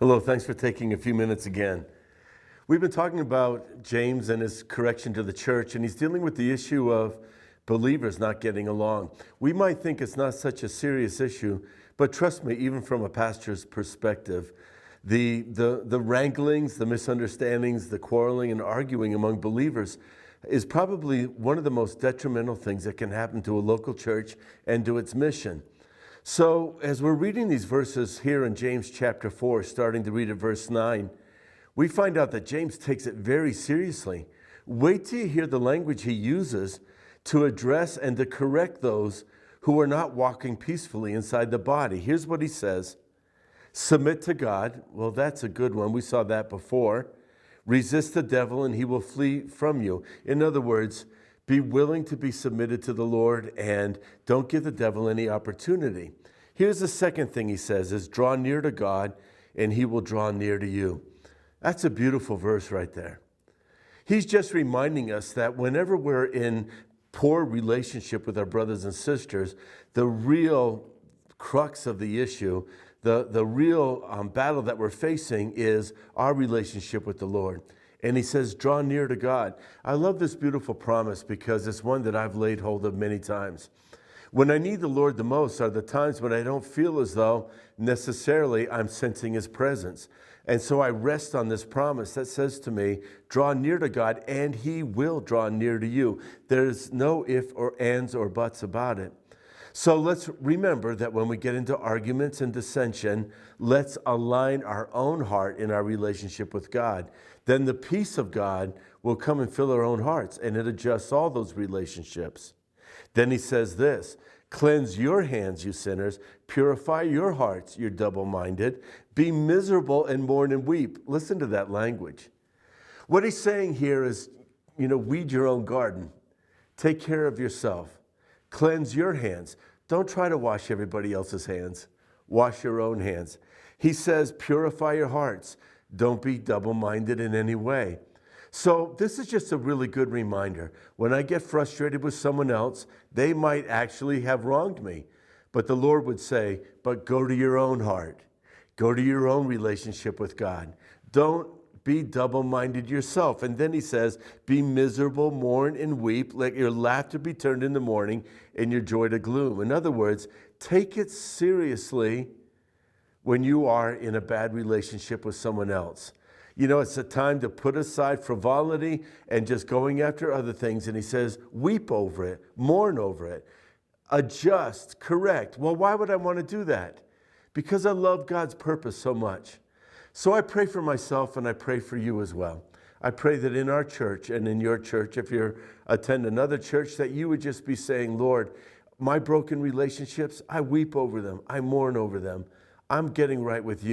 Hello, thanks for taking a few minutes again. We've been talking about James and his correction to the church, and he's dealing with the issue of believers not getting along. We might think it's not such a serious issue, but trust me, even from a pastor's perspective, the wranglings, the misunderstandings, the quarreling and arguing among believers is probably one of the most detrimental things that can happen to a local church and to its mission. So as we're reading these verses here in James chapter 4, starting to read at verse 9, we find out that James takes it very seriously. Wait till you hear the language he uses to address and to correct those who are not walking peacefully inside the body. Here's what he says. Submit to God. Well, that's a good one. We saw that before. Resist the devil and he will flee from you. In other words, be willing to be submitted to the Lord and don't give the devil any opportunity. Here's the second thing he says is draw near to God and he will draw near to you. That's a beautiful verse right there. He's just reminding us that whenever we're in poor relationship with our brothers and sisters, the real crux of the issue, the real battle that we're facing is our relationship with the Lord. And he says, draw near to God. I love this beautiful promise because it's one that I've laid hold of many times. When I need the Lord the most are the times when I don't feel as though necessarily I'm sensing his presence. And so I rest on this promise that says to me, draw near to God and he will draw near to you. There's no if or ands or buts about it. So let's remember that when we get into arguments and dissension, let's align our own heart in our relationship with God. Then the peace of God will come and fill our own hearts, and it adjusts all those relationships. Then he says this, cleanse your hands, you sinners, purify your hearts, you double-minded, be miserable and mourn and weep. Listen to that language. What he's saying here is, weed your own garden. Take care of yourself. Cleanse your hands. Don't try to wash everybody else's hands. Wash your own hands. He says, purify your hearts. Don't be double-minded in any way. So this is just a really good reminder. When I get frustrated with someone else, they might actually have wronged me. But the Lord would say, but go to your own heart. Go to your own relationship with God. Don't be double-minded yourself. And then he says, be miserable, mourn and weep, let your laughter be turned into mourning and your joy to gloom. In other words, take it seriously when you are in a bad relationship with someone else. It's a time to put aside frivolity and just going after other things. And he says, weep over it, mourn over it, adjust, correct. Well, why would I want to do that? Because I love God's purpose so much. So I pray for myself and I pray for you as well. I pray that in our church and in your church, if you attend another church, that you would just be saying, Lord, my broken relationships, I weep over them. I mourn over them. I'm getting right with you.